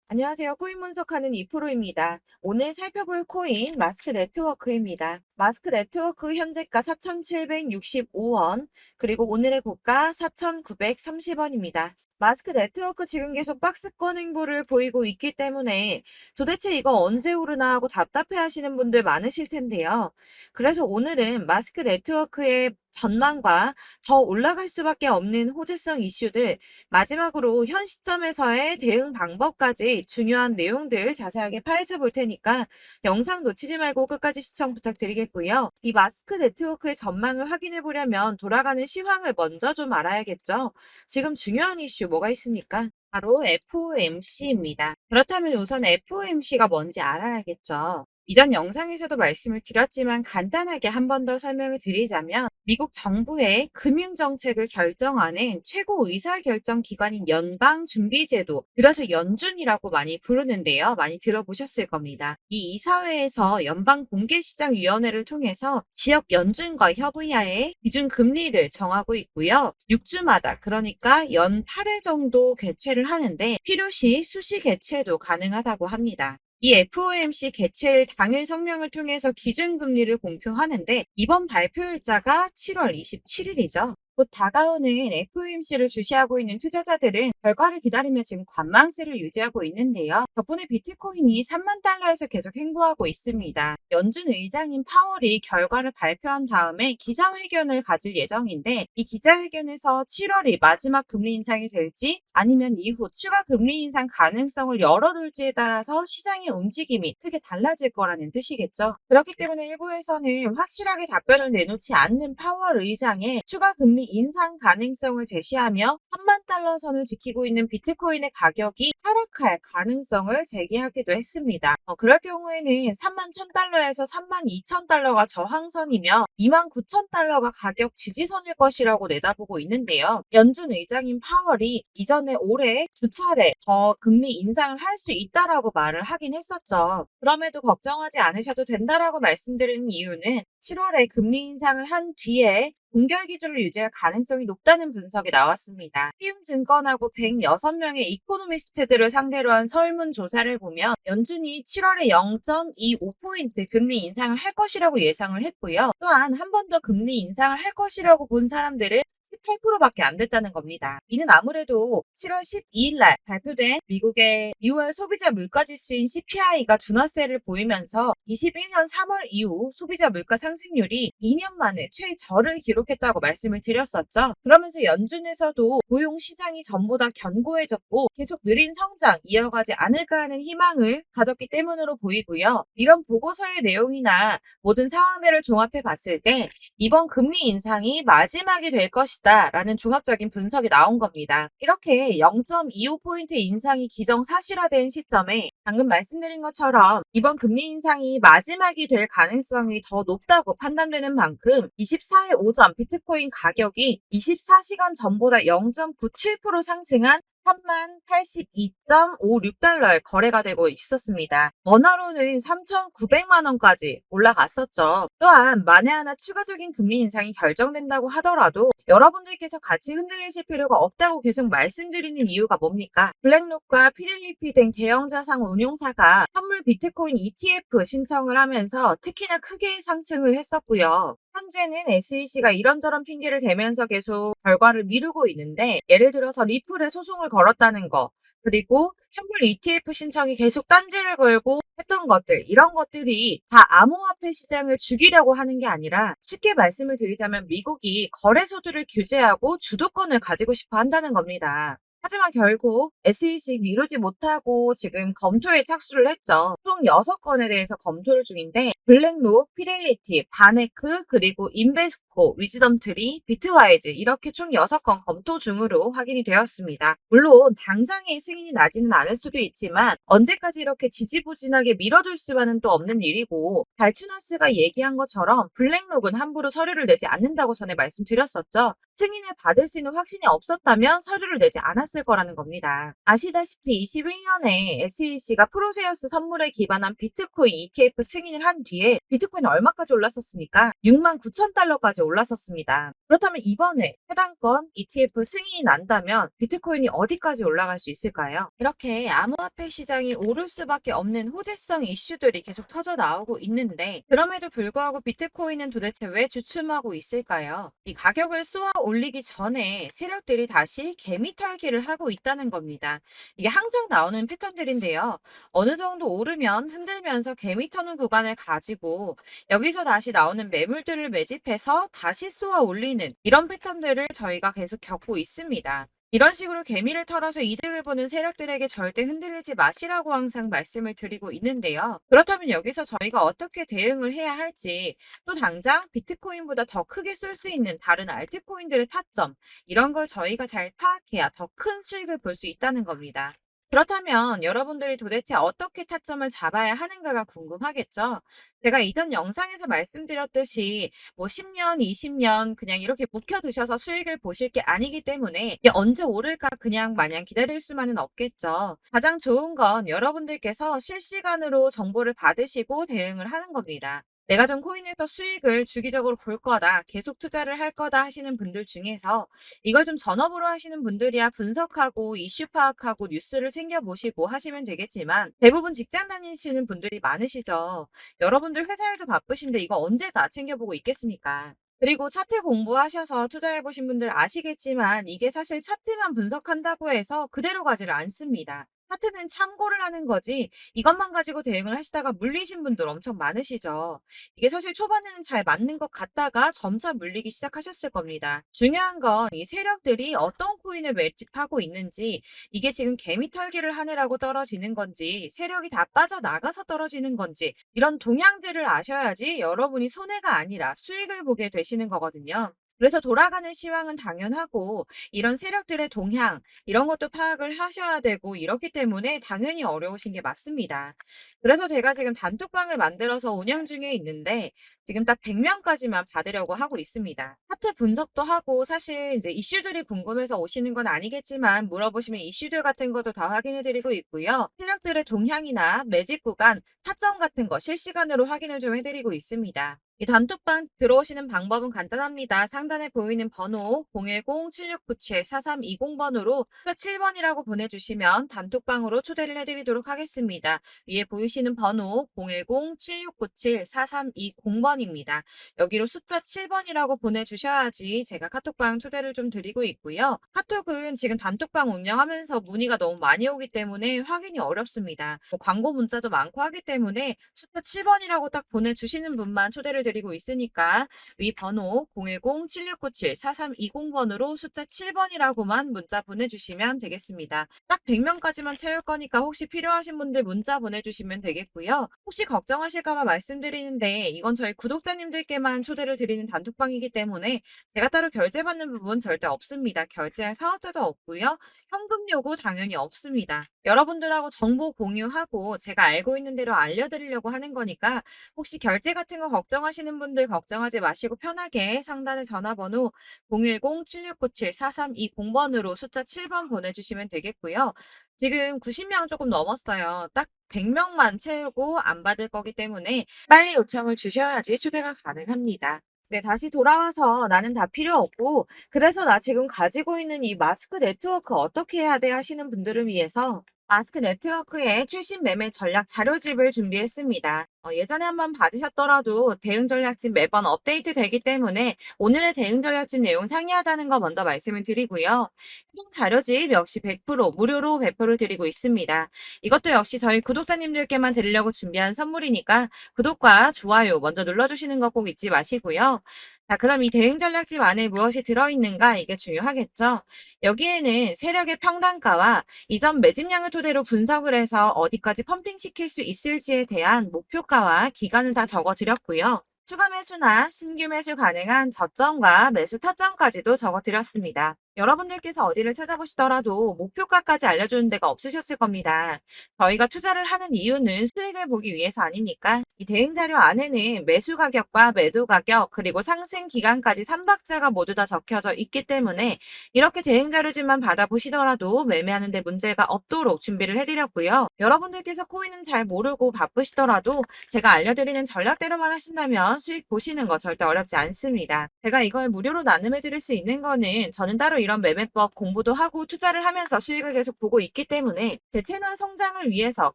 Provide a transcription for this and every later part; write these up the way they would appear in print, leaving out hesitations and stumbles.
안녕하세요. 코인 분석하는 이프로입니다. 오늘 살펴볼 코인 마스크 네트워크입니다. 마스크 네트워크 현재가 4,765원, 그리고 오늘의 고가 4,930원입니다. 마스크 네트워크 지금 계속 박스권 행보를 보이고 있기 때문에 도대체 이거 언제 오르나 하고 답답해 하시는 분들 많으실 텐데요. 그래서 오늘은 마스크 네트워크의 전망과 더 올라갈 수밖에 없는 호재성 이슈들, 마지막으로 현 시점에서의 대응 방법까지 중요한 내용들 자세하게 파헤쳐 볼 테니까 영상 놓치지 말고 끝까지 시청 부탁드리겠고요. 이 마스크 네트워크의 전망을 확인해 보려면 돌아가는 시황을 먼저 좀 알아야겠죠. 지금 중요한 이슈 뭐가 있습니까? 바로 FOMC입니다. 그렇다면 우선 FOMC가 뭔지 알아야겠죠. 이전 영상에서도 말씀을 드렸지만 간단하게 한 번 더 설명을 드리자면 미국 정부의 금융정책을 결정하는 최고 의사결정 기관인 연방준비제도, 그래서 연준이라고 많이 부르는데요. 많이 들어보셨을 겁니다. 이 이사회에서 연방공개시장위원회를 통해서 지역 연준과 협의하에 기준금리를 정하고 있고요. 6주마다, 그러니까 연 8회 정도 개최를 하는데 필요시 수시 개최도 가능하다고 합니다. 이 FOMC 개최 당일 성명을 통해서 기준금리를 공표하는데 이번 발표일자가 7월 27일이죠. 곧 다가오는 FOMC를 주시하고 있는 투자자들은 결과를 기다리며 지금 관망세를 유지하고 있는데요. 덕분에 비트코인이 3만 달러에서 계속 행보하고 있습니다. 연준 의장인 파월이 결과를 발표한 다음에 기자회견을 가질 예정인데 이 기자회견에서 7월이 마지막 금리 인상이 될지 아니면 이후 추가 금리 인상 가능성을 열어둘지에 따라서 시장의 움직임이 크게 달라질 거라는 뜻이겠죠. 그렇기 때문에 일부에서는 확실하게 답변을 내놓지 않는 파월 의장의 추가 금리 인상 가능성을 제시하며 3만 달러 선을 지키고 있는 비트코인의 가격이 하락할 가능성을 제기하기도 했습니다. 그럴 경우에는 3만 1,000달러에서 3만 2,000달러가 저항선이며 2만 9,000달러가 가격 지지선일 것이라고 내다보고 있는데요. 연준 의장인 파월이 이전에 올해 두 차례 더 금리 인상을 할 수 있다라고 말을 하긴 했었죠. 그럼에도 걱정하지 않으셔도 된다라고 말씀드리는 이유는 7월에 금리 인상을 한 뒤에 동결 기준을 유지할 가능성이 높다는 분석이 나왔습니다. 피움증권하고 106명의 이코노미스트들을 상대로 한 설문조사를 보면 연준이 7월에 0.25포인트 금리 인상을 할 것이라고 예상을 했고요. 또한 한 번 더 금리 인상을 할 것이라고 본 사람들은 18%밖에 안 됐다는 겁니다. 이는 아무래도 7월 12일 날 발표된 미국의 2월 소비자 물가지수인 CPI가 둔화세를 보이면서 21년 3월 이후 소비자 물가 상승률이 2년 만에 최저를 기록했다고 말씀을 드렸었죠. 그러면서 연준에서도 고용 시장이 전보다 견고해졌고 계속 느린 성장 이어가지 않을까 하는 희망을 가졌기 때문으로 보이고요. 이런 보고서의 내용이나 모든 상황들을 종합해 봤을 때 이번 금리 인상이 마지막이 될 것이다 라는 종합적인 분석이 나온 겁니다. 이렇게 0.25포인트 인상이 기정사실화된 시점에 방금 말씀드린 것처럼 이번 금리 인상이 마지막이 될 가능성이 더 높다고 판단되는 만큼 24일 오전 비트코인 가격이 24시간 전보다 0.97% 상승한 3082.56달러에 거래가 되고 있었습니다. 원화로는 3,900만 원까지 올라갔었죠. 또한 만에 하나 추가적인 금리 인상이 결정된다고 하더라도 여러분들께서 같이 흔들리실 필요가 없다고 계속 말씀드리는 이유가 뭡니까? 블랙록과 피델리피 등 대형 자산 운용사가 선물 비트코인 ETF 신청을 하면서 특히나 크게 상승을 했었고요. 현재는 SEC가 이런저런 핑계를 대면서 계속 결과를 미루고 있는데 예를 들어서 리플에 소송을 걸었다는 거, 그리고 현물 ETF 신청이 계속 딴지를 걸고 했던 것들, 이런 것들이 다 암호화폐 시장을 죽이려고 하는 게 아니라 쉽게 말씀을 드리자면 미국이 거래소들을 규제하고 주도권을 가지고 싶어 한다는 겁니다. 하지만 결국 SEC가 이루지 못하고 지금 검토에 착수를 했죠. 총 6건에 대해서 검토를 중인데 블랙록, 피델리티, 바네크, 그리고 인베스코, 위즈덤트리, 비트와이즈 이렇게 총 6건 검토 중으로 확인이 되었습니다. 물론 당장의 승인이 나지는 않을 수도 있지만 언제까지 이렇게 지지부진하게 밀어둘 수만은 또 없는 일이고 발추나스가 얘기한 것처럼 블랙록은 함부로 서류를 내지 않는다고 전에 말씀드렸었죠. 승인을 받을 수 있는 확신이 없었다면 서류를 내지 않았을 거라는 겁니다. 아시다시피 21년에 SEC가 프로세어스 선물에 기반한 비트코인 ETF 승인을 한 뒤에 비트코인은 얼마까지 올랐었습니까? 6만 9천 달러까지 올랐었습니다. 그렇다면 이번에 해당 건 ETF 승인이 난다면 비트코인이 어디까지 올라갈 수 있을까요? 이렇게 암호화폐 시장이 오를 수밖에 없는 호재성 이슈들이 계속 터져 나오고 있는데 그럼에도 불구하고 비트코인은 도대체 왜 주춤하고 있을까요? 이 가격을 쏘아 올리기 전에 세력들이 다시 개미털기를 하고 있다는 겁니다. 이게 항상 나오는 패턴들인데요. 어느 정도 오르면 흔들면서 개미 터는 구간을 가지고 여기서 다시 나오는 매물들을 매집해서 다시 쏘아 올리는 이런 패턴들을 저희가 계속 겪고 있습니다. 이런 식으로 개미를 털어서 이득을 보는 세력들에게 절대 흔들리지 마시라고 항상 말씀을 드리고 있는데요. 그렇다면 여기서 저희가 어떻게 대응을 해야 할지, 또 당장 비트코인보다 더 크게 쏠 수 있는 다른 알트코인들의 타점, 이런 걸 저희가 잘 파악해야 더 큰 수익을 볼 수 있다는 겁니다. 그렇다면 여러분들이 도대체 어떻게 타점을 잡아야 하는가가 궁금하겠죠? 제가 이전 영상에서 말씀드렸듯이 뭐 10년, 20년 그냥 이렇게 묵혀두셔서 수익을 보실 게 아니기 때문에 이게 언제 오를까 그냥 마냥 기다릴 수만은 없겠죠. 가장 좋은 건 여러분들께서 실시간으로 정보를 받으시고 대응을 하는 겁니다. 내가 전 코인에서 수익을 주기적으로 볼 거다, 계속 투자를 할 거다 하시는 분들 중에서 이걸 좀 전업으로 하시는 분들이야 분석하고 이슈 파악하고 뉴스를 챙겨보시고 하시면 되겠지만 대부분 직장 다니시는 분들이 많으시죠. 여러분들 회사 일도 바쁘신데 이거 언제 다 챙겨보고 있겠습니까? 그리고 차트 공부하셔서 투자해보신 분들 아시겠지만 이게 사실 차트만 분석한다고 해서 그대로 가지를 않습니다. 차트는 참고를 하는 거지 이것만 가지고 대응을 하시다가 물리신 분들 엄청 많으시죠. 이게 사실 초반에는 잘 맞는 것 같다가 점차 물리기 시작하셨을 겁니다. 중요한 건 이 세력들이 어떤 코인을 매집하고 있는지, 이게 지금 개미 털기를 하느라고 떨어지는 건지 세력이 다 빠져나가서 떨어지는 건지 이런 동향들을 아셔야지 여러분이 손해가 아니라 수익을 보게 되시는 거거든요. 그래서 돌아가는 시황은 당연하고 이런 세력들의 동향 이런 것도 파악을 하셔야 되고 이렇기 때문에 당연히 어려우신 게 맞습니다. 그래서 제가 지금 단톡방을 만들어서 운영 중에 있는데 지금 딱 100명까지만 받으려고 하고 있습니다. 차트 분석도 하고 사실 이제 이슈들이 궁금해서 오시는 건 아니겠지만 물어보시면 이슈들 같은 것도 다 확인해 드리고 있고요. 세력들의 동향이나 매집 구간, 타점 같은 거 실시간으로 확인을 좀 해드리고 있습니다. 이 단톡방 들어오시는 방법은 간단합니다. 상단에 보이는 번호 010-7697-4320번으로 숫자 7번이라고 보내주시면 단톡방으로 초대를 해드리도록 하겠습니다. 위에 보이시는 번호 010-7697-4320번입니다. 여기로 숫자 7번이라고 보내주셔야지 제가 카톡방 초대를 좀 드리고 있고요. 카톡은 지금 단톡방 운영하면서 문의가 너무 많이 오기 때문에 확인이 어렵습니다. 광고 문자도 많고 하기 때문에 숫자 7번이라고 딱 보내주시는 분만 초대를 드리고 있으니까 위 번호 010-7697-4320번으로 숫자 7번이라고만 문자 보내주시면 되겠습니다. 딱 100명까지만 채울 거니까 혹시 필요하신 분들 문자 보내주시면 되겠고요. 혹시 걱정하실까봐 말씀드리는데 이건 저희 구독자님들께만 초대를 드리는 단톡방이기 때문에 제가 따로 결제받는 부분 절대 없습니다. 결제할 사업자도 없고요. 현금 요구 당연히 없습니다. 여러분들하고 정보 공유하고 제가 알고 있는 대로 알려드리려고 하는 거니까 혹시 결제 같은 거 걱정하시는 분들 걱정하지 마시고 편하게 상단의 전화번호 010-7697-4320번으로 숫자 7번 보내주시면 되겠고요. 지금 90명 조금 넘었어요. 딱 100명만 채우고 안 받을 거기 때문에 빨리 요청을 주셔야지 초대가 가능합니다. 네, 다시 돌아와서 나는 다 필요 없고, 그래서 나 지금 가지고 있는 이 마스크 네트워크 어떻게 해야 돼 하시는 분들을 위해서 마스크 네트워크의 최신 매매 전략 자료집을 준비했습니다. 예전에 한번 받으셨더라도 대응 전략집 매번 업데이트 되기 때문에 오늘의 대응 전략집 내용 상이하다는 거 먼저 말씀을 드리고요. 해당 자료집 역시 100% 무료로 배포를 드리고 있습니다. 이것도 역시 저희 구독자님들께만 드리려고 준비한 선물이니까 구독과 좋아요 먼저 눌러주시는 거 꼭 잊지 마시고요. 자, 그럼 이 대응 전략집 안에 무엇이 들어있는가 이게 중요하겠죠. 여기에는 세력의 평단가와 이전 매집량을 토대로 분석을 해서 어디까지 펌핑시킬 수 있을지에 대한 목표가와 기간을 다 적어드렸고요. 추가 매수나 신규 매수 가능한 저점과 매수 타점까지도 적어드렸습니다. 여러분들께서 어디를 찾아보시더라도 목표가까지 알려주는 데가 없으셨을 겁니다. 저희가 투자를 하는 이유는 수익을 보기 위해서 아닙니까? 이 대응 자료 안에는 매수 가격과 매도 가격, 그리고 상승 기간까지 3박자가 모두 다 적혀져 있기 때문에 이렇게 대응 자료지만 받아보시더라도 매매하는 데 문제가 없도록 준비를 해드렸고요. 여러분들께서 코인은 잘 모르고 바쁘시더라도 제가 알려드리는 전략대로만 하신다면 수익 보시는 거 절대 어렵지 않습니다. 제가 이걸 무료로 나눔해 드릴 수 있는 거는 저는 따로 이런 매매법 공부도 하고 투자를 하면서 수익을 계속 보고 있기 때문에 제 채널 성장을 위해서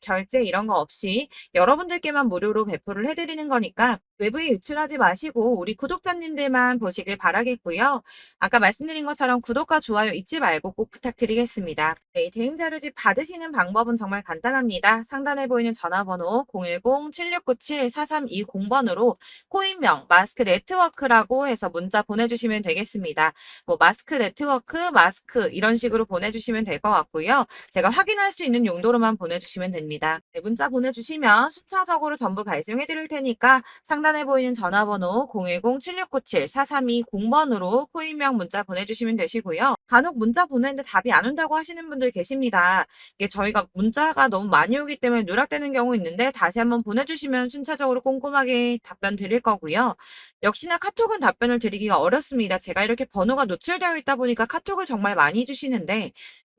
결제 이런 거 없이 여러분들께만 무료로 배포를 해드리는 거니까 외부에 유출하지 마시고 우리 구독자님들만 보시길 바라겠고요. 아까 말씀드린 것처럼 구독과 좋아요 잊지 말고 꼭 부탁드리겠습니다. 네, 대응 자료집 받으시는 방법은 정말 간단합니다. 상단에 보이는 전화번호 010-7697-4320번으로 코인명 마스크 네트워크라고 해서 문자 보내주시면 되겠습니다. 뭐 마스크 네트워크, 마스크 이런 식으로 보내주시면 될 것 같고요. 제가 확인할 수 있는 용도로만 보내주시면 됩니다. 네, 문자 보내주시면 순차적으로 전부 발송해 드릴 테니까 상단에 보이는 전화번호 010-7697-4320번으로 코인명 문자 보내주시면 되시고요. 간혹 문자 보내는데 답이 안 온다고 하시는 분들 계십니다. 이게 저희가 문자가 너무 많이 오기 때문에 누락되는 경우 있는데 다시 한번 보내주시면 순차적으로 꼼꼼하게 답변 드릴 거고요. 역시나 카톡은 답변을 드리기가 어렵습니다. 제가 이렇게 번호가 노출되어 있다 보니까 카톡을 정말 많이 주시는데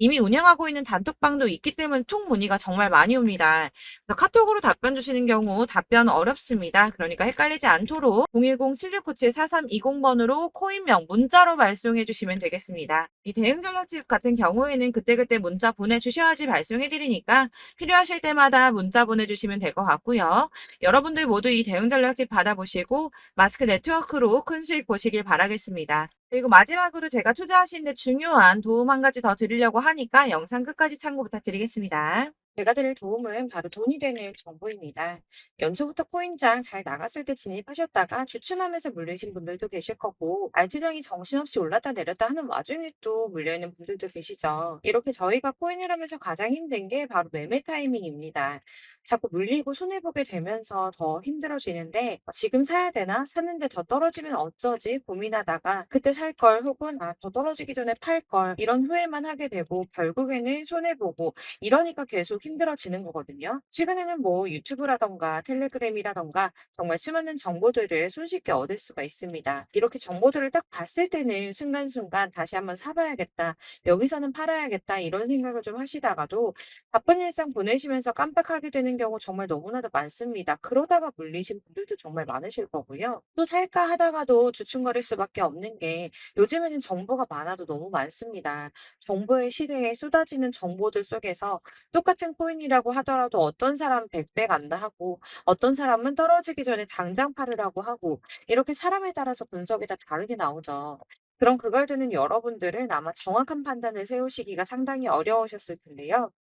이미 운영하고 있는 단톡방도 있기 때문에 통 문의가 정말 많이 옵니다. 그래서 카톡으로 답변 주시는 경우 답변 어렵습니다. 그러니까 헷갈리지 않도록 010-7697-4320번으로 코인명 문자로 발송해 주시면 되겠습니다. 이 대응 전략집 같은 경우에는 그때그때 문자 보내주셔야지 발송해 드리니까 필요하실 때마다 문자 보내주시면 될 것 같고요. 여러분들 모두 이 대응 전략집 받아보시고 마스크 네트워크로 큰 수익 보시길 바라겠습니다. 그리고 마지막으로 제가 투자하시는데 중요한 도움 한 가지 더 드리려고 하니까 영상 끝까지 참고 부탁드리겠습니다. 제가 드릴 도움은 바로 돈이 되는 정보입니다. 연초부터 코인장 잘 나갔을 때 진입하셨다가 주춤하면서 물리신 분들도 계실 거고, 알트장이 정신없이 올랐다 내렸다 하는 와중에 또 물려있는 분들도 계시죠. 이렇게 저희가 코인을 하면서 가장 힘든 게 바로 매매 타이밍입니다. 자꾸 물리고 손해보게 되면서 더 힘들어지는데, 지금 사야 되나? 샀는데 더 떨어지면 어쩌지? 고민하다가 그때 살 걸 혹은 더 떨어지기 전에 팔 걸 이런 후회만 하게 되고 결국에는 손해보고 이러니까 계속 힘들어지는 거거든요. 최근에는 뭐 유튜브라던가 텔레그램이라던가 정말 수많은 정보들을 손쉽게 얻을 수가 있습니다. 이렇게 정보들을 딱 봤을 때는 순간순간 다시 한번 사봐야겠다. 여기서는 팔아야겠다. 이런 생각을 좀 하시다가도 바쁜 일상 보내시면서 깜빡하게 되는 경우 정말 너무나도 많습니다. 그러다가 물리신 분들도 정말 많으실 거고요. 또 살까 하다가도 주춤거릴 수밖에 없는 게 요즘에는 정보가 많아도 너무 많습니다. 정보의 시대에 쏟아지는 정보들 속에서 똑같은 코인이라고 하더라도 어떤 사람은 100배 간다 하고 어떤 사람은 떨어지기 전에 당장 팔으라고 하고 이렇게 사람에 따라서 분석이 다 다르게 나오죠. 그럼 그걸 듣는 여러분들은 아마 정확한 판단을 세우시기가 상당히 어려우셨을 텐데요.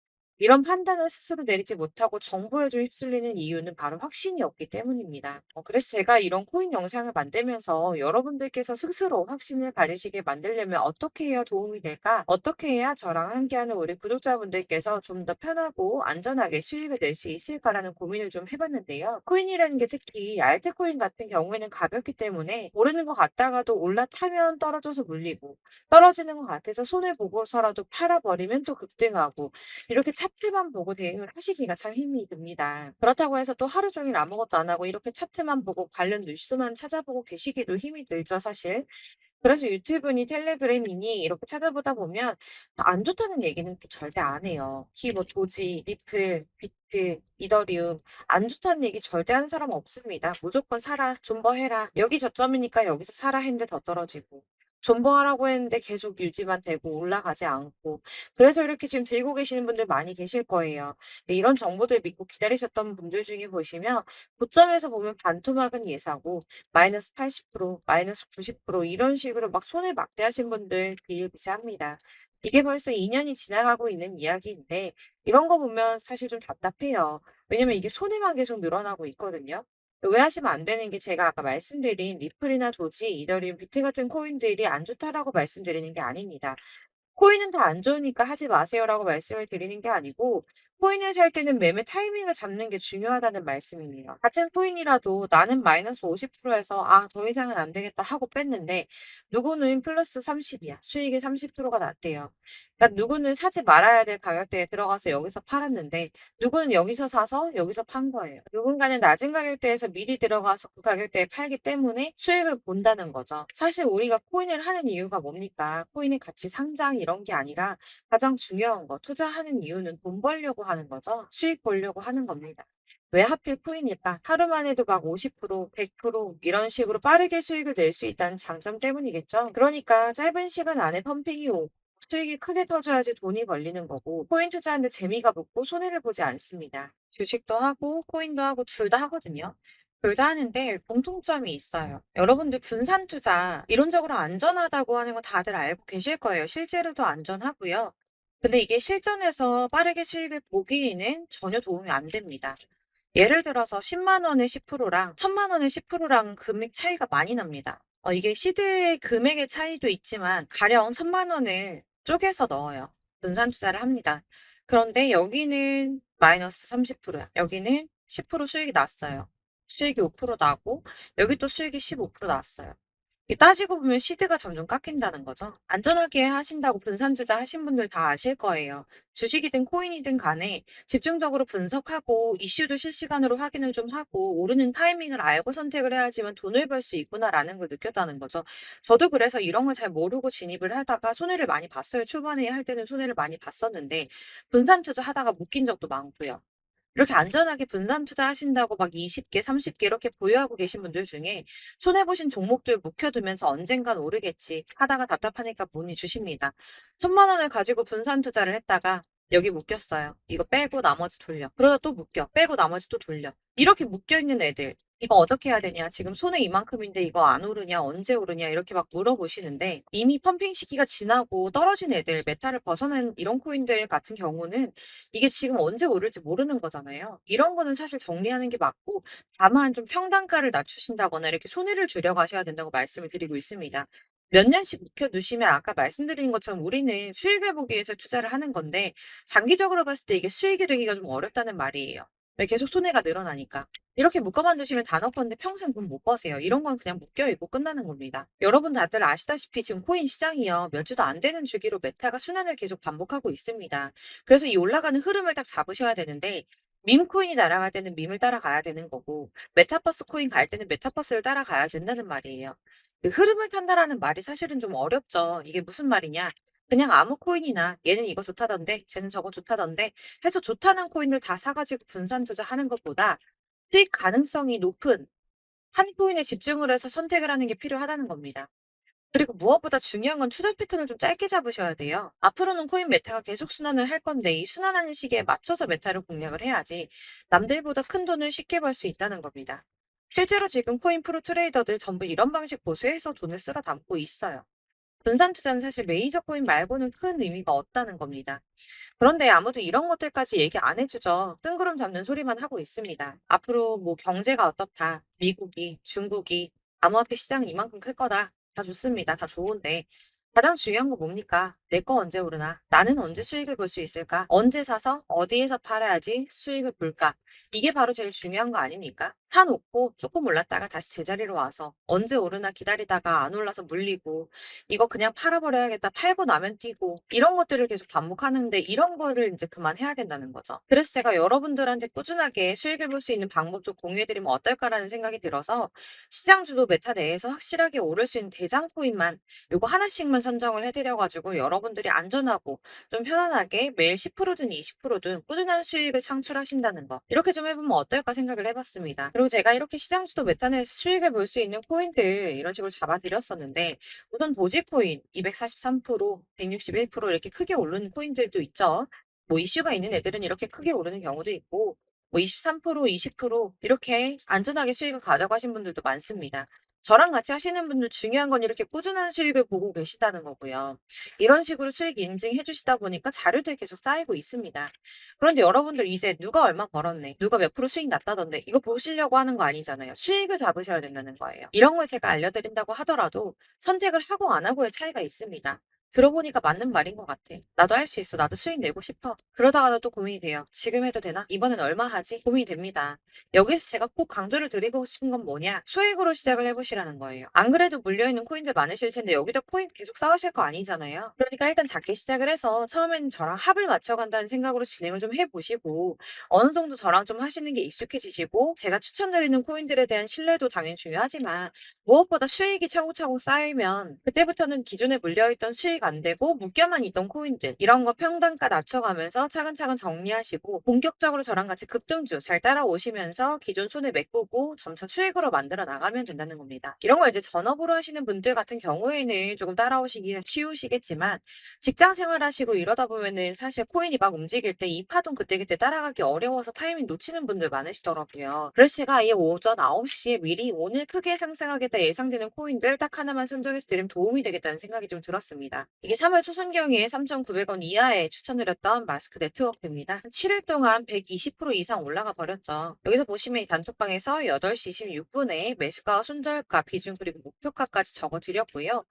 이런 판단을 스스로 내리지 못하고 정보에 좀 휩쓸리는 이유는 바로 확신이 없기 때문입니다. 그래서 제가 이런 코인 영상을 만들면서 여러분들께서 스스로 확신을 가지시게 만들려면 어떻게 해야 도움이 될까? 어떻게 해야 저랑 함께하는 우리 구독자분들께서 좀 더 편하고 안전하게 수익을 낼 수 있을까라는 고민을 좀 해봤는데요. 코인이라는 게 특히 알트코인 같은 경우에는 가볍기 때문에 오르는 것 같다가도 올라타면 떨어져서 물리고 떨어지는 것 같아서 손해보고서라도 팔아버리면 또 급등하고 이렇게 차트만 보고 대응을 하시기가 참 힘이 듭니다. 그렇다고 해서 또 하루 종일 아무것도 안 하고 이렇게 차트만 보고 관련 뉴스만 찾아보고 계시기도 힘이 들죠, 사실. 그래서 유튜브니 텔레그램이니 이렇게 찾아보다 보면 안 좋다는 얘기는 또 절대 안 해요. 특히 뭐 도지, 리플, 비트, 이더리움 안 좋다는 얘기 절대 하는 사람 없습니다. 무조건 사라, 존버해라. 여기 저점이니까 여기서 사라 했는데 더 떨어지고. 존버하라고 했는데 계속 유지만 되고 올라가지 않고. 그래서 이렇게 지금 들고 계시는 분들 많이 계실 거예요. 근데 이런 정보들 믿고 기다리셨던 분들 중에 보시면 고점에서 보면 반토막은 예사고 마이너스 80%, 마이너스 90% 이런 식으로 막 손해 막대하신 분들 비일비재합니다. 이게 벌써 2년이 지나가고 있는 이야기인데 이런 거 보면 사실 좀 답답해요. 왜냐면 이게 손해만 계속 늘어나고 있거든요. 오해하시면 안 되는 게 제가 아까 말씀드린 리플이나 도지, 이더리움, 비트 같은 코인들이 안 좋다라고 말씀드리는 게 아닙니다. 코인은 다 안 좋으니까 하지 마세요라고 말씀을 드리는 게 아니고 코인을 살 때는 매매 타이밍을 잡는 게 중요하다는 말씀이네요. 같은 코인이라도 나는 마이너스 50%에서 더 이상은 안 되겠다 하고 뺐는데 누구는 플러스 30이야. 수익이 30%가 났대요. 그러니까 누구는 사지 말아야 될 가격대에 들어가서 여기서 팔았는데 누구는 여기서 사서 여기서 판 거예요. 누군가는 낮은 가격대에서 미리 들어가서 그 가격대에 팔기 때문에 수익을 본다는 거죠. 사실 우리가 코인을 하는 이유가 뭡니까? 코인의 가치 상장 이런 게 아니라 가장 중요한 거, 투자하는 이유는 돈 벌려고 하는 거죠. 수익 보려고 하는 겁니다. 왜 하필 코인일까? 하루만 해도 막 50%, 100% 이런 식으로 빠르게 수익을 낼 수 있다는 장점 때문이겠죠. 그러니까 짧은 시간 안에 펌핑이 오고 수익이 크게 터져야지 돈이 벌리는 거고 코인 투자하는데 재미가 붙고 손해를 보지 않습니다. 주식도 하고 코인도 하고 둘 다 하거든요. 둘 다 하는데 공통점이 있어요. 여러분들 분산 투자 이론적으로 안전하다고 하는 거 다들 알고 계실 거예요. 실제로도 안전하고요. 근데 이게 실전에서 빠르게 수익을 보기에는 전혀 도움이 안 됩니다. 예를 들어서 10만 원의 10%랑 1000만 원의 10%랑 금액 차이가 많이 납니다. 이게 시드의 금액의 차이도 있지만 가령 1000만 원을 쪼개서 넣어요. 분산 투자를 합니다. 그런데 여기는 마이너스 30%야. 여기는 10% 수익이 났어요. 수익이 5% 나고 여기 또 수익이 15% 나왔어요. 이 따지고 보면 시드가 점점 깎인다는 거죠. 안전하게 하신다고 분산 투자 하신 분들 다 아실 거예요. 주식이든 코인이든 간에 집중적으로 분석하고 이슈도 실시간으로 확인을 좀 하고 오르는 타이밍을 알고 선택을 해야지만 돈을 벌 수 있구나라는 걸 느꼈다는 거죠. 저도 그래서 이런 걸 잘 모르고 진입을 하다가 손해를 많이 봤어요. 초반에 할 때는 손해를 많이 봤었는데 분산 투자 하다가 묶인 적도 많고요. 이렇게 안전하게 분산 투자하신다고 막 20개, 30개 이렇게 보유하고 계신 분들 중에 손해 보신 종목들 묵혀두면서 언젠간 오르겠지 하다가 답답하니까 문의 주십니다. 1000만 원을 가지고 분산 투자를 했다가 여기 묶였어요. 이거 빼고 나머지 돌려. 그러다 또 묶여. 빼고 나머지 또 돌려. 이렇게 묶여 있는 애들 이거 어떻게 해야 되냐? 지금 손해 이만큼인데 이거 안 오르냐? 언제 오르냐? 이렇게 막 물어보시는데 이미 펌핑 시기가 지나고 떨어진 애들, 메타를 벗어난 이런 코인들 같은 경우는 이게 지금 언제 오를지 모르는 거잖아요. 이런 거는 사실 정리하는 게 맞고 다만 좀 평단가를 낮추신다거나 이렇게 손해를 줄여 가셔야 된다고 말씀을 드리고 있습니다. 몇 년씩 묵혀 두시면 아까 말씀드린 것처럼 우리는 수익을 보기 위해서 투자를 하는 건데 장기적으로 봤을 때 이게 수익이 되기가 좀 어렵다는 말이에요. 왜 계속 손해가 늘어나니까. 이렇게 묶어만 두시면 다 넣건데 평생 돈 못 버세요. 이런 건 그냥 묶여 있고 끝나는 겁니다. 여러분 다들 아시다시피 지금 코인 시장이요. 몇 주도 안 되는 주기로 메타가 순환을 계속 반복하고 있습니다. 그래서 이 올라가는 흐름을 딱 잡으셔야 되는데 밈 코인이 날아갈 때는 밈을 따라가야 되는 거고 메타버스 코인 갈 때는 메타버스를 따라가야 된다는 말이에요. 그 흐름을 탄다라는 말이 사실은 좀 어렵죠. 이게 무슨 말이냐? 그냥 아무 코인이나 얘는 이거 좋다던데 쟤는 저거 좋다던데 해서 좋다는 코인을 다 사가지고 분산 투자하는 것보다 수익 가능성이 높은 한 코인에 집중을 해서 선택을 하는 게 필요하다는 겁니다. 그리고 무엇보다 중요한 건 투자 패턴을 좀 짧게 잡으셔야 돼요. 앞으로는 코인 메타가 계속 순환을 할 건데 이 순환하는 시기에 맞춰서 메타를 공략을 해야지 남들보다 큰 돈을 쉽게 벌 수 있다는 겁니다. 실제로 지금 코인 프로 트레이더들 전부 이런 방식 보수해서 돈을 쓸어 담고 있어요. 분산 투자는 사실 메이저 코인 말고는 큰 의미가 없다는 겁니다. 그런데 아무도 이런 것들까지 얘기 안 해주죠. 뜬구름 잡는 소리만 하고 있습니다. 앞으로 뭐 경제가 어떻다. 미국이, 중국이, 암호화폐 시장은 이만큼 클 거다. 다 좋습니다. 다 좋은데. 가장 중요한 건 뭡니까? 내 거 언제 오르나? 나는 언제 수익을 볼 수 있을까? 언제 사서 어디에서 팔아야지 수익을 볼까? 이게 바로 제일 중요한 거 아닙니까? 사놓고 조금 올랐다가 다시 제자리로 와서 언제 오르나 기다리다가 안 올라서 물리고 이거 그냥 팔아버려야겠다. 팔고 나면 뛰고 이런 것들을 계속 반복하는데 이런 거를 이제 그만해야 된다는 거죠. 그래서 제가 여러분들한테 꾸준하게 수익을 볼 수 있는 방법 좀 공유해드리면 어떨까라는 생각이 들어서 시장 주도 메타 내에서 확실하게 오를 수 있는 대장 코인만 요거 하나씩만 선정을 해드려가지고 여러분들이 안전하고 좀 편안하게 매일 10%든 20%든 꾸준한 수익을 창출하신다는 거 이렇게 좀 해보면 어떨까 생각을 해봤습니다. 그리고 제가 이렇게 시장 주도 메타 내에서 수익을 볼 수 있는 코인들 이런 식으로 잡아드렸었는데 우선 도지코인 243%, 161% 이렇게 크게 오르는 코인들도 있죠. 뭐 이슈가 있는 애들은 이렇게 크게 오르는 경우도 있고 뭐 23%, 20% 이렇게 안전하게 수익을 가져가신 분들도 많습니다. 저랑 같이 하시는 분들 중요한 건 이렇게 꾸준한 수익을 보고 계시다는 거고요. 이런 식으로 수익 인증해 주시다 보니까 자료들이 계속 쌓이고 있습니다. 그런데 여러분들 이제 누가 얼마 벌었네, 누가 몇 프로 수익 났다던데 이거 보시려고 하는 거 아니잖아요. 수익을 잡으셔야 된다는 거예요. 이런 걸 제가 알려드린다고 하더라도 선택을 하고 안 하고의 차이가 있습니다. 들어보니까 맞는 말인 것 같아. 나도 할 수 있어. 나도 수익 내고 싶어. 그러다가도 또 고민이 돼요. 지금 해도 되나? 이번엔 얼마 하지? 고민이 됩니다. 여기서 제가 꼭 강조를 드리고 싶은 건 뭐냐? 수익으로 시작을 해보시라는 거예요. 안 그래도 물려있는 코인들 많으실 텐데 여기다 코인 계속 쌓으실 거 아니잖아요. 그러니까 일단 작게 시작을 해서 처음에는 저랑 합을 맞춰간다는 생각으로 진행을 좀 해보시고 어느 정도 저랑 좀 하시는 게 익숙해지시고 제가 추천드리는 코인들에 대한 신뢰도 당연히 중요하지만 무엇보다 수익이 차곡차곡 쌓이면 그때부터는 기존에 물려있던 수익 안 되고 묶여만 있던 코인들 이런 거 평단가 낮춰가면서 차근차근 정리하시고 본격적으로 저랑 같이 급등주 잘 따라오시면서 기존 손해 메꾸고 점차 수익으로 만들어 나가면 된다는 겁니다. 이런 거 이제 전업으로 하시는 분들 같은 경우에는 조금 따라오시기 쉬우시겠지만 직장 생활하시고 이러다 보면은 사실 코인이 막 움직일 때 이 파동 그때그때 따라가기 어려워서 타이밍 놓치는 분들 많으시더라고요. 그래서 제가 아예 오전 9시에 미리 오늘 크게 상승하겠다 예상되는 코인들 딱 하나만 선정해서 드리면 도움이 되겠다는 생각이 좀 들었습니다. 이게 3월 초순경에 3,900원 이하에 추천드렸던 마스크 네트워크입니다. 7일 동안 120% 이상 올라가 버렸죠. 여기서 보시면 이 단톡방에서 8시 26분에 매수가와 손절가, 비중 그리고 목표가까지 적어드렸고요.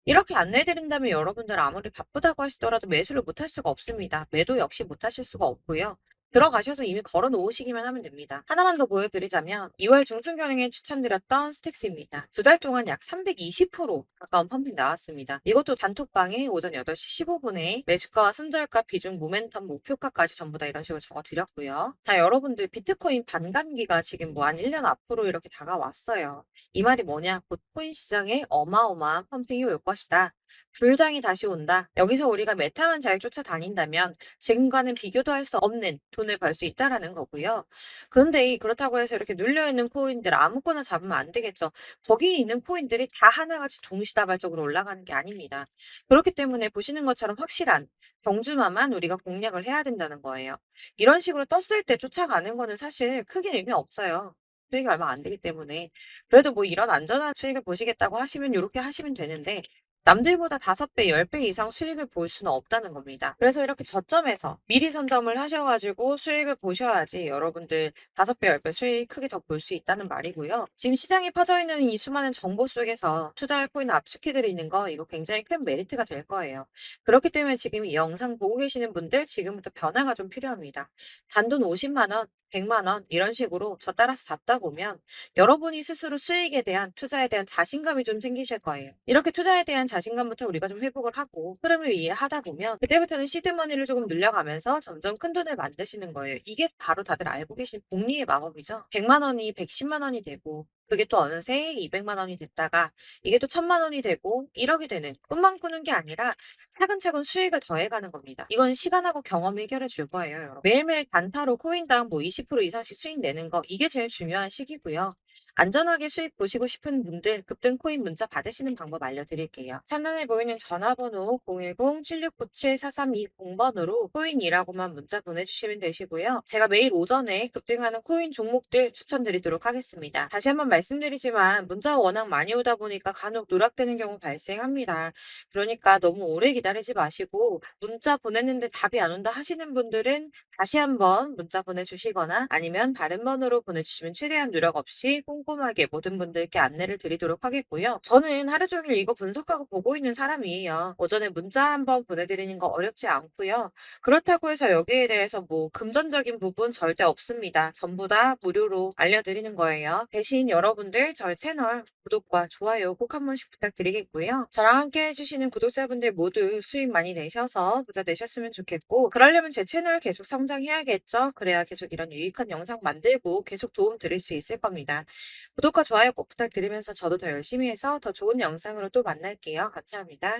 이렇게 안내해드린다면 여러분들 아무리 바쁘다고 하시더라도 매수를 못할 수가 없습니다. 매도 역시 못하실 수가 없고요. 들어가셔서 이미 걸어 놓으시기만 하면 됩니다. 하나만 더 보여드리자면 2월 중순경에 추천드렸던 스택스입니다. 2달 동안 약 320% 가까운 펌핑 나왔습니다. 이것도 단톡방에 오전 8시 15분에 매수가와 손절가, 비중, 모멘텀, 목표가까지 전부 다 이런 식으로 적어드렸고요. 자, 여러분들 비트코인 반감기가 지금 뭐 한 1년 앞으로 이렇게 다가왔어요. 이 말이 뭐냐? 곧 코인 시장에 어마어마한 펌핑이 올 것이다. 불장이 다시 온다. 여기서 우리가 메타만 잘 쫓아다닌다면 지금과는 비교도 할 수 없는 돈을 벌 수 있다라는 거고요. 그런데 그렇다고 해서 이렇게 눌려있는 코인들 아무거나 잡으면 안 되겠죠. 거기 있는 코인들이 다 하나같이 동시다발적으로 올라가는 게 아닙니다. 그렇기 때문에 보시는 것처럼 확실한 경주마만 우리가 공략을 해야 된다는 거예요. 이런 식으로 떴을 때 쫓아가는 거는 사실 크게 의미 없어요. 수익이 얼마 안 되기 때문에. 그래도 뭐 이런 안전한 수익을 보시겠다고 하시면 이렇게 하시면 되는데 남들보다 5배, 10배 이상 수익을 볼 수는 없다는 겁니다. 그래서 이렇게 저점에서 미리 선점을 하셔가지고 수익을 보셔야지 여러분들 5배, 10배 수익 크게 더 볼 수 있다는 말이고요. 지금 시장에 퍼져 있는 이 수많은 정보 속에서 투자할 코인을 압축해드리는 거 이거 굉장히 큰 메리트가 될 거예요. 그렇기 때문에 지금 이 영상 보고 계시는 분들 지금부터 변화가 좀 필요합니다. 단돈 50만 원, 100만 원 이런 식으로 저 따라서 잡다 보면 여러분이 스스로 수익에 대한 투자에 대한 자신감이 좀 생기실 거예요. 이렇게 투자에 대한 자신감부터 우리가 좀 회복을 하고 흐름을 이해하다 보면 그때부터는 시드머니를 조금 늘려가면서 점점 큰 돈을 만드시는 거예요. 이게 바로 다들 알고 계신 복리의 마법이죠. 100만 원이 110만 원이 되고 그게 또 어느새 200만 원이 됐다가 이게 또 1000만 원이 되고 1억이 되는 꿈만 꾸는 게 아니라 차근차근 수익을 더해가는 겁니다. 이건 시간하고 경험이 해결해 줄 거예요, 여러분. 매일매일 단타로 코인당 뭐 20% 이상씩 수익 내는 거 이게 제일 중요한 시기고요. 안전하게 수익 보시고 싶은 분들 급등 코인 문자 받으시는 방법 알려드릴게요. 상단에 보이는 전화번호 010-7697-4320번으로 코인이라고만 문자 보내주시면 되시고요. 제가 매일 오전에 급등하는 코인 종목들 추천드리도록 하겠습니다. 다시 한번 말씀드리지만 문자가 워낙 많이 오다 보니까 간혹 누락되는 경우 발생합니다. 그러니까 너무 오래 기다리지 마시고 문자 보냈는데 답이 안 온다 하시는 분들은 다시 한번 문자 보내주시거나 아니면 다른 번호로 보내주시면 최대한 누락 없이 꼼꼼하게 모든 분들께 안내를 드리도록 하겠고요. 저는 하루 종일 이거 분석하고 보고 있는 사람이에요. 오전에 문자 한번 보내드리는 거 어렵지 않고요. 그렇다고 해서 여기에 대해서 뭐 금전적인 부분 절대 없습니다. 전부 다 무료로 알려드리는 거예요. 대신 여러분들 저희 채널 구독과 좋아요 꼭 한 번씩 부탁드리겠고요. 저랑 함께 해주시는 구독자분들 모두 수익 많이 내셔서 부자 되셨으면 좋겠고 그러려면 제 채널 계속 성장해야겠죠. 그래야 계속 이런 유익한 영상 만들고 계속 도움 드릴 수 있을 겁니다. 구독과 좋아요 꼭 부탁드리면서 저도 더 열심히 해서 더 좋은 영상으로 또 만날게요. 감사합니다.